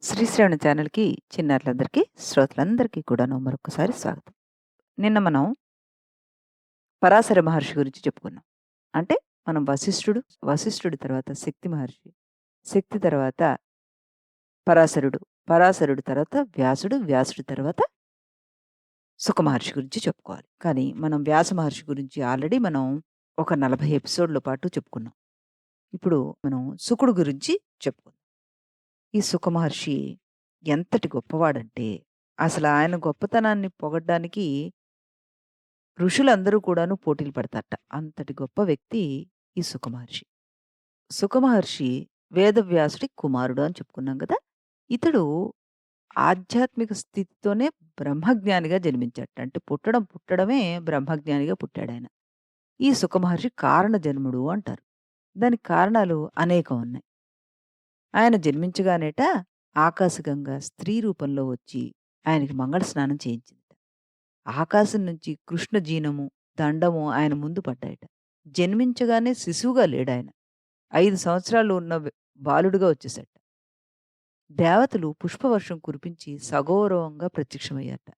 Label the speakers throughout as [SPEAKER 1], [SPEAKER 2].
[SPEAKER 1] శ్రీశ్రవణ ఛానల్‌కి చిన్నారులందరికీ, శ్రోతలందరికీ కూడాను మరొకసారి స్వాగతం. నిన్న మనం పరాశర మహర్షి గురించి చెప్పుకున్నాం. అంటే మనం వశిష్ఠుడి తర్వాత శక్తి మహర్షి, శక్తి తర్వాత పరాశరుడు, పరాశరుడు తర్వాత వ్యాసుడు, వ్యాసుడి తర్వాత సుఖ మహర్షి గురించి చెప్పుకోవాలి. కానీ మనం వ్యాస మహర్షి గురించి ఆల్రెడీ మనం ఒక 40 ఎపిసోడ్‌ల పాటు చెప్పుకున్నాం. ఇప్పుడు మనం శుకుడు గురించి చెప్పుకుందాం. ఈ సుఖ మహర్షి ఎంతటి గొప్పవాడంటే, అసలు ఆయన గొప్పతనాన్ని పొగడ్డానికి ఋషులందరూ కూడాను పోటీలు పడతారట. అంతటి గొప్ప వ్యక్తి ఈ సుఖ మహర్షి. సుఖ మహర్షి వేదవ్యాసుడి కుమారుడు అని చెప్పుకున్నాం గదా! ఇతడు ఆధ్యాత్మిక స్థితితోనే బ్రహ్మజ్ఞానిగా జన్మించాడట. అంటే పుట్టడమే బ్రహ్మజ్ఞానిగా పుట్టాడాయన. ఈ సుఖ మహర్షి కారణ జన్ముడు అంటారు. దానికి కారణాలు అనేకం ఉన్నాయి. ఆయన జన్మించగానేట ఆకాశగంగ స్త్రీ రూపంలో వచ్చి ఆయనకి మంగళ స్నానం చేయించిందట. ఆకాశం నుంచి కృష్ణ జీనము, దండము ఆయన ముందు పడ్డాయట. జన్మించగానే శిశువుగా లేడాయన. 5 సంవత్సరాలు ఉన్న బాలుడుగా వచ్చేసాడట. దేవతలు పుష్పవర్షం కురిపించి సగౌరవంగా ప్రత్యక్షమయ్యారట.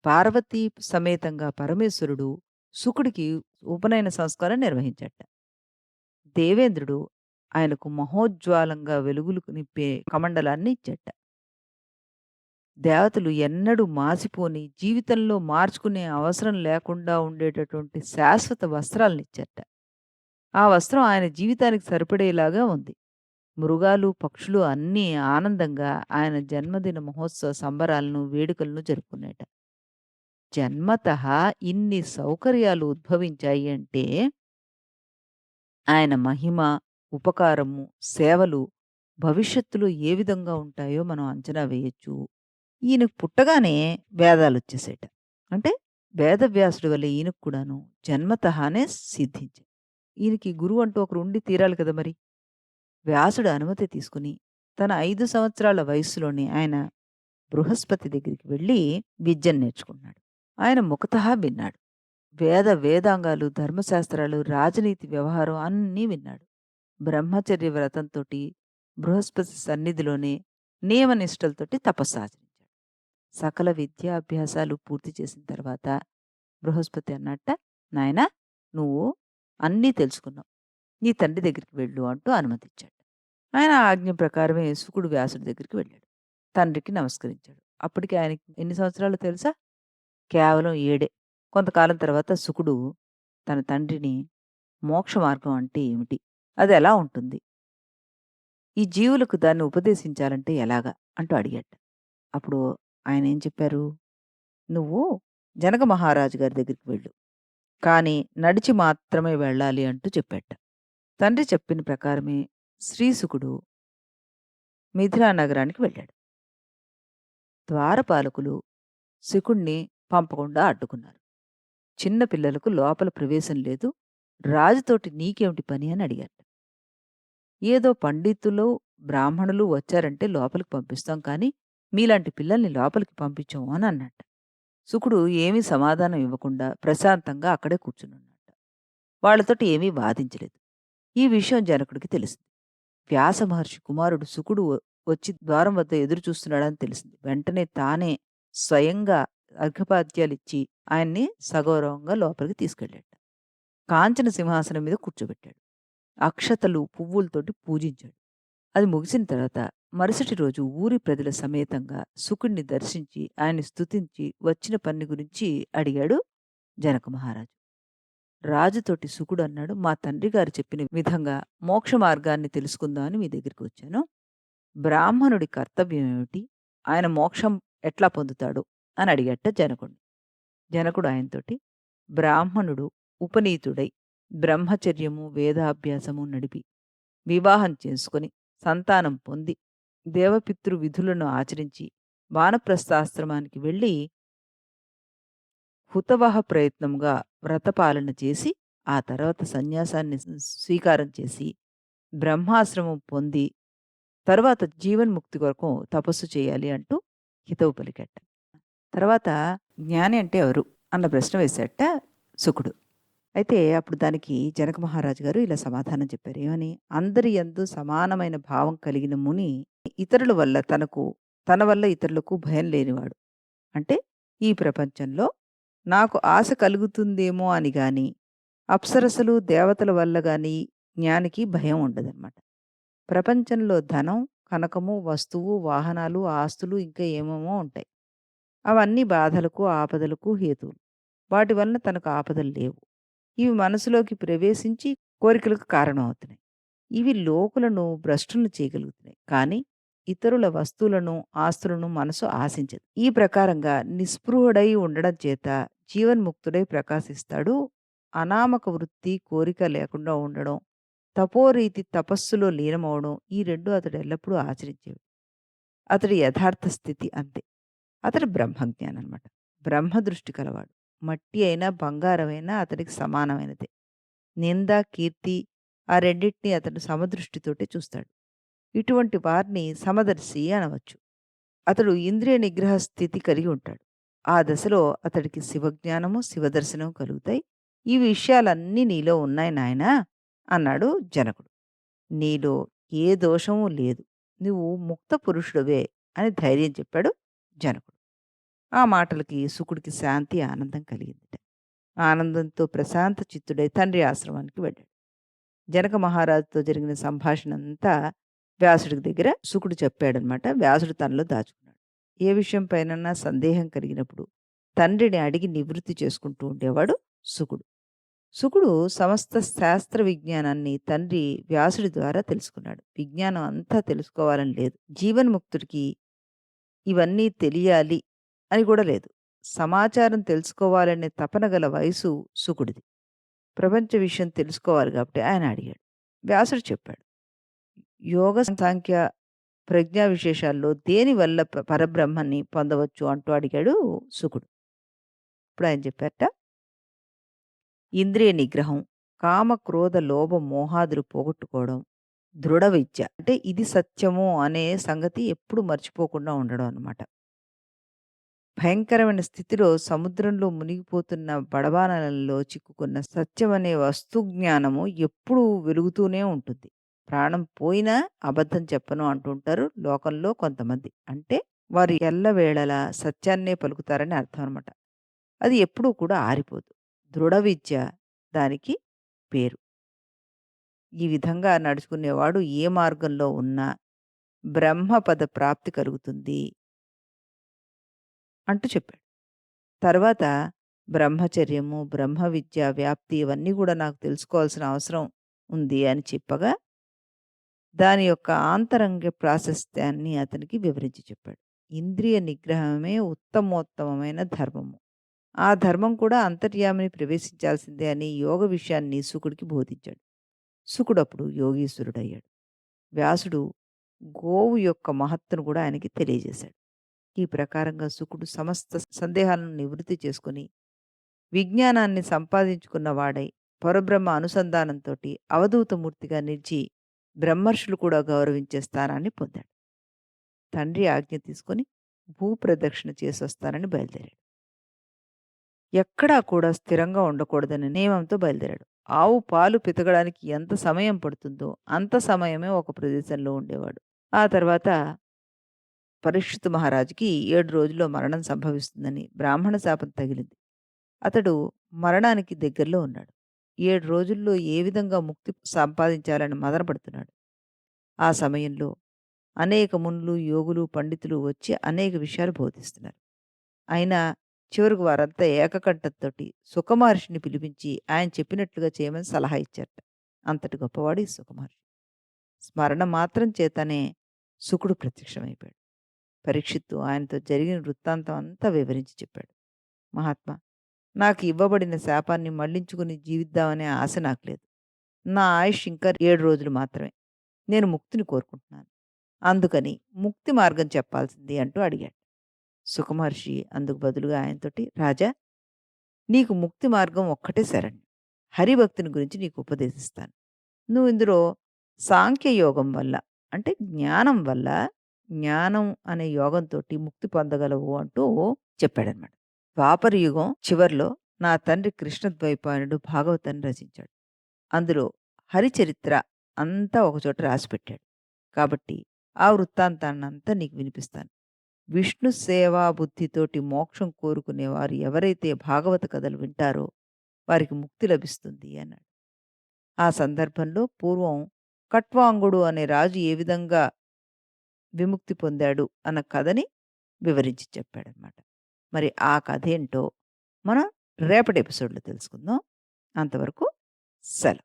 [SPEAKER 1] పార్వతీ సమేతంగా పరమేశ్వరుడు శుకుడికి ఉపనయన సంస్కారం నిర్వహించాడట. దేవేంద్రుడు ఆయనకు మహోజ్వాలంగా వెలుగులు నింపే కమండలాన్ని ఇచ్చాడట. దేవతలు ఎన్నడూ మాసిపోని, జీవితంలో మార్చుకునే అవసరం లేకుండా ఉండేటటువంటి శాశ్వత వస్త్రాలనిచ్చారట. ఆ వస్త్రం ఆయన జీవితానికి సరిపడేలాగా ఉంది. మృగాలు, పక్షులు అన్నీ ఆనందంగా ఆయన జన్మదిన మహోత్సవ సంబరాలను, వేడుకలను జరుపుకునేట. జన్మతః ఇన్ని సౌకర్యాలు ఉద్భవించాయి అంటే, ఆయన మహిమ, ఉపకారము, సేవలు భవిష్యత్తులో ఏ విధంగా ఉంటాయో మనం అంచనా వేయొచ్చు. ఈయనకు పుట్టగానే వేదాలొచ్చేసాయట. అంటే వేదవ్యాసుడి వల్లే ఈయనకు కూడాను జన్మతహానే సిద్ధించాయి. ఈయనకి గురువు అంటూ ఒకరు ఉండి తీరాలి కదా మరి! వ్యాసుడు అనుమతి తీసుకొని, తన 5 సంవత్సరాల వయస్సులోనే ఆయన బృహస్పతి దగ్గరికి వెళ్ళి విద్యను నేర్చుకున్నాడు. ఆయన ముఖతహా విన్నాడు. వేదాంగాలు, ధర్మశాస్త్రాలు, రాజనీతి వ్యవహారం అన్నీ విన్నాడు. బ్రహ్మచర్య వ్రతంతోటి, బృహస్పతి సన్నిధిలోనే నియమనిష్టలతోటి తపస్సాచరించాడు. సకల విద్యాభ్యాసాలు పూర్తి చేసిన తర్వాత బృహస్పతి అన్నట్ట, "నాయనా నువ్వు అన్నీ తెలుసుకున్నావు. నీ తండ్రి దగ్గరికి వెళ్ళు" అంటూ అనుమతిచ్చాడు. ఆయన ఆజ్ఞ ప్రకారమే శుకుడు వ్యాసుడి దగ్గరికి వెళ్ళాడు. తండ్రికి నమస్కరించాడు. అప్పటికి ఆయనకి ఎన్ని సంవత్సరాలో తెలుసా? కేవలం 7. కొంతకాలం తర్వాత శుకుడు తన తండ్రిని మోక్ష మార్గం అంటే ఏమిటి? అదెలా ఉంటుంది? ఈ జీవులకు దాన్ని ఉపదేశించాలంటే ఎలాగా? అంటూ అడిగాట. అప్పుడు ఆయనేం చెప్పారు? "నువ్వు జనక మహారాజు గారి దగ్గరికి వెళ్ళు. కానీ నడిచి మాత్రమే వెళ్ళాలి" అంటూ చెప్పాట. తండ్రి చెప్పిన ప్రకారమే శ్రీశుకుడు మిథిలా నగరానికి వెళ్ళాడు. ద్వారపాలకులు శుకుడిని పంపకుండా అడ్డుకున్నారు. చిన్న పిల్లలకు లోపల ప్రవేశం లేదు. రాజుతోటి నీకేమిటి పని అని అడిగారు. ఏదో పండితులు, బ్రాహ్మణులు వచ్చారంటే లోపలికి పంపిస్తాం కానీ, మీలాంటి పిల్లల్ని లోపలికి పంపించము అని అన్నట్ట. శుకుడు ఏమీ సమాధానం ఇవ్వకుండా ప్రశాంతంగా అక్కడే కూర్చునున్నట్ట. వాళ్ళతోటి ఏమీ వాదించలేదు. ఈ విషయం జనకుడికి తెలిసింది. వ్యాస మహర్షి కుమారుడు శుకుడు వచ్చి ద్వారం వద్ద ఎదురు చూస్తున్నాడని తెలిసింది. వెంటనే తానే స్వయంగా అర్ఘ్యపాద్యాలిచ్చి ఆయన్ని సగౌరవంగా లోపలికి తీసుకెళ్ళాడు. కాంచన సింహాసనం మీద కూర్చోబెట్టాడు. అక్షతలు, పువ్వులతోటి పూజించాడు. అది ముగిసిన తర్వాత మరుసటి రోజు ఊరి ప్రజల సమేతంగా శుకుడిని దర్శించి ఆయన్ని స్తుతించి వచ్చిన పని గురించి అడిగాడు జనక మహారాజు. రాజుతోటి శుకుడు అన్నాడు, "మా తండ్రి గారు చెప్పిన విధంగా మోక్ష మార్గాన్ని తెలుసుకుందామని మీ దగ్గరికి వచ్చాను. బ్రాహ్మణుడి కర్తవ్యం ఏమిటి? ఆయన మోక్షం ఎట్లా పొందుతాడు?" అని అడిగట జనకుడిని. జనకుడు ఆయనతోటి, "బ్రాహ్మణుడు ఉపనీతుడై బ్రహ్మచర్యము, వేదాభ్యాసము నడిపి, వివాహం చేసుకొని, సంతానం పొంది, దేవపితృ విధులను ఆచరించి, వానప్రస్థాశ్రమానికి వెళ్ళి హుతవహ ప్రయత్నంగా వ్రతపాలన చేసి, ఆ తర్వాత సన్యాసాన్ని స్వీకారం చేసి, బ్రహ్మాశ్రమం పొంది, తరువాత జీవన్ముక్తి కొరకు తపస్సు చేయాలి" అంటూ హితవు పలికాట. తర్వాత జ్ఞాని అంటే ఎవరు? అన్న ప్రశ్న వేశాట శుకుడు. అయితే అప్పుడు దానికి జనక మహారాజు గారు ఇలా సమాధానం చెప్పారు. ఏమని? "అందరి యందు సమానమైన భావం కలిగిన ముని ఇతరుల వల్ల తన వల్ల ఇతరులకు భయం లేనివాడు. అంటే ఈ ప్రపంచంలో నాకు ఆశ కలుగుతుందేమో అని గాని, అప్సరసలు, దేవతల వల్ల గాని జ్ఞానికి భయం ఉండదనమాట. ప్రపంచంలో ధనం, కనకము, వస్తువు, వాహనాలు, ఆస్తులు ఇంకా ఏమేమో ఉంటాయి. అవన్నీ బాధలకు, ఆపదలకు హేతువులు. వాటి వలన తనకు ఆపదలు లేవు. ఇవి మనసులోకి ప్రవేశించి కోరికలకు కారణమవుతున్నాయి. ఇవి లోకులను భ్రష్టులను చేయగలుగుతున్నాయి. కానీ ఇతరుల వస్తువులను, ఆస్తులను మనసు ఆశించదు. ఈ ప్రకారంగా నిస్పృహుడై ఉండడం చేత జీవన్ముక్తుడై ప్రకాశిస్తాడు. అనామక వృత్తి, కోరిక లేకుండా ఉండడం, తపోరీతి తపస్సులో లీనమవడం ఈ 2 అతడు ఎల్లప్పుడూ ఆచరించేవి. అతడి యథార్థ స్థితి అంతే. అతడు బ్రహ్మజ్ఞాని అనమాట. బ్రహ్మ దృష్టి కలవాడు. మట్టి అయినా, బంగారమైనా అతడికి సమానమైనదే. నింద, కీర్తి ఆ రెండిటిని అతడు సమదృష్టితోటే చూస్తాడు. ఇటువంటి వారిని సమదర్శి అనవచ్చు. అతడు ఇంద్రియ నిగ్రహ స్థితి కలిగి ఉంటాడు. ఆ దశలో అతడికి శివజ్ఞానము, శివదర్శనం కలుగుతాయి. ఈ విషయాలన్నీ నీలో ఉన్నాయి నాయనా అన్నాడు జనకుడు. నీలో ఏ దోషము లేదు. నువ్వు ముక్త పురుషుడివే అని ధైర్యం చెప్పాడు జనకుడు. ఆ మాటలకి శుకుడికి శాంతి, ఆనందం కలిగిందిట. ఆనందంతో ప్రశాంత చిత్తుడై తండ్రి ఆశ్రమానికి వెళ్ళాడు. జనక మహారాజుతో జరిగిన సంభాషణ అంతా వ్యాసుడి దగ్గర శుకుడు చెప్పాడనమాట. వ్యాసుడు తనలో దాచుకున్నాడు. ఏ విషయం పైనన్నా సందేహం కలిగినప్పుడు తండ్రిని అడిగి నివృత్తి చేసుకుంటూ ఉండేవాడు శుకుడు. శుకుడు సమస్త శాస్త్ర విజ్ఞానాన్ని తండ్రి వ్యాసుడి ద్వారా తెలుసుకున్నాడు. విజ్ఞానం అంతా తెలుసుకోవాలని లేదు. జీవన్ముక్తుడికి ఇవన్నీ తెలియాలి అని కూడా లేదు. సమాచారం తెలుసుకోవాలనే తపన గల వయసు శుకుడిది. ప్రపంచ విషయం తెలుసుకోవాలి కాబట్టి ఆయన అడిగాడు. వ్యాసుడు చెప్పాడు. యోగ, సాంఖ్య, ప్రజ్ఞా విశేషాల్లో దేనివల్ల పరబ్రహ్మని పొందవచ్చు అంటూ అడిగాడు శుకుడు. ఇప్పుడు ఆయన చెప్పారట, ఇంద్రియ నిగ్రహం, కామ, క్రోధ, లోభ, మోహాదులు పోగొట్టుకోవడం, దృఢ విద్య. అంటే ఇది సత్యము అనే సంగతి ఎప్పుడు మర్చిపోకుండా ఉండడం అన్నమాట. భయంకరమైన స్థితిలో సముద్రంలో మునిగిపోతున్న బడబానలలో చిక్కుకున్న సత్యమనే వస్తు జ్ఞానము ఎప్పుడూ వెలుగుతూనే ఉంటుంది. ప్రాణం పోయినా అబద్ధం చెప్పను అంటుంటారు లోకంలో కొంతమంది. అంటే వారు ఎల్లవేళలా సత్యాన్నే పలుకుతారని అర్థం అనమాట. అది ఎప్పుడూ కూడా ఆరిపోదు. దృఢ విద్య దానికి పేరు. ఈ విధంగా నడుచుకునేవాడు ఏ మార్గంలో ఉన్నా బ్రహ్మపద ప్రాప్తి కలుగుతుంది అంటూ చెప్పాడు. తర్వాత బ్రహ్మచర్యము, బ్రహ్మ విద్య వ్యాప్తి ఇవన్నీ కూడా నాకు తెలుసుకోవాల్సిన అవసరం ఉంది అని చెప్పగా, దాని యొక్క ఆంతరంగ ప్రాశస్త్యాన్ని అతనికి వివరించి చెప్పాడు. ఇంద్రియ నిగ్రహమే ఉత్తమోత్తమమైన ధర్మము. ఆ ధర్మం కూడా అంతర్యామిని ప్రవేశించాల్సిందే అని యోగ విషయాన్ని శుకుడికి బోధించాడు. శుకుడప్పుడు యోగీశ్వరుడయ్యాడు. వ్యాసుడు గోవు యొక్క మహత్తును కూడా ఆయనకి తెలియజేశాడు. ఈ ప్రకారంగా శుకుడు సమస్త సందేహాలను నివృత్తి చేసుకొని విజ్ఞానాన్ని సంపాదించుకున్న వాడై పరబ్రహ్మ అనుసంధానంతోటి అవధూతమూర్తిగా నిలిచి బ్రహ్మర్షులు కూడా గౌరవించే స్థానాన్ని పొందాడు. తండ్రి ఆజ్ఞ తీసుకొని భూప్రదక్షిణ చేసొస్తానని బయలుదేరాడు. ఎక్కడా కూడా స్థిరంగా ఉండకూడదనే నియమంతో బయలుదేరాడు. ఆవు పాలు పితకడానికి ఎంత సమయం పడుతుందో అంత సమయమే ఒక ప్రదేశంలో ఉండేవాడు. ఆ తర్వాత పరీక్షిత్ మహారాజుకి 7 రోజుల్లో మరణం సంభవిస్తుందని బ్రాహ్మణ శాపం తగిలింది. అతడు మరణానికి దగ్గరలో ఉన్నాడు. 7 రోజుల్లో ఏ విధంగా ముక్తి సంపాదించాలని మదనపడుతున్నాడు. ఆ సమయంలో అనేక మునులు, యోగులు, పండితులు వచ్చి అనేక విషయాలు బోధిస్తున్నారు. అయినా చివరకు వారంతా ఏకకంఠంతోటి సుఖమహర్షిని పిలిపించి ఆయన చెప్పినట్లుగా చేయమని సలహా ఇచ్చారట. అంతటి గొప్పవాడు ఈ సుఖమహర్షి. స్మరణ మాత్రం చేతనే శుకుడు ప్రత్యక్షమైపోయాడు. పరీక్షిత్తు ఆయనతో జరిగిన వృత్తాంతం అంతా వివరించి చెప్పాడు. మహాత్మా, నాకు ఇవ్వబడిన శాపాన్ని మళ్లించుకుని జీవిద్దామనే ఆశ నాకు లేదు. నా ఆయుష్ ఇంకా 7 రోజులు మాత్రమే. నేను ముక్తిని కోరుకుంటున్నాను. అందుకని ముక్తి మార్గం చెప్పాల్సింది అంటూ అడిగాడు. సుఖమహర్షి అందుకు బదులుగా ఆయనతోటి, రాజా, నీకు ముక్తి మార్గం ఒక్కటే శరణ్యం. హరిభక్తిని గురించి నీకు ఉపదేశిస్తాను. నువ్వు ఇందులో సాంఖ్య యోగం వల్ల అంటే జ్ఞానం వల్ల జ్ఞానం అనే యోగంతోటి ముక్తి పొందగలవు అంటూ చెప్పాడనమాట. ద్వాపర యుగం చివర్లో నా తండ్రి కృష్ణద్వైపాయనుడు భాగవతాన్ని రచించాడు. అందులో హరిచరిత్ర అంతా ఒకచోట రాసిపెట్టాడు. కాబట్టి ఆ వృత్తాంతాన్నంతా నీకు వినిపిస్తాను. విష్ణు సేవా బుద్ధితోటి మోక్షం కోరుకునేవారు ఎవరైతే భాగవత కథలు వింటారో వారికి ముక్తి లభిస్తుంది అన్నాడు. ఆ సందర్భంలో పూర్వం కట్వాంగుడు అనే రాజు ఏ విధంగా విముక్తి పొందాడు అన్న కథని వివరించి చెప్పాడనమాట. మరి ఆ కథేంటో మనం రేపటి ఎపిసోడ్‌లో తెలుసుకుందాం. అంతవరకు సెలవు.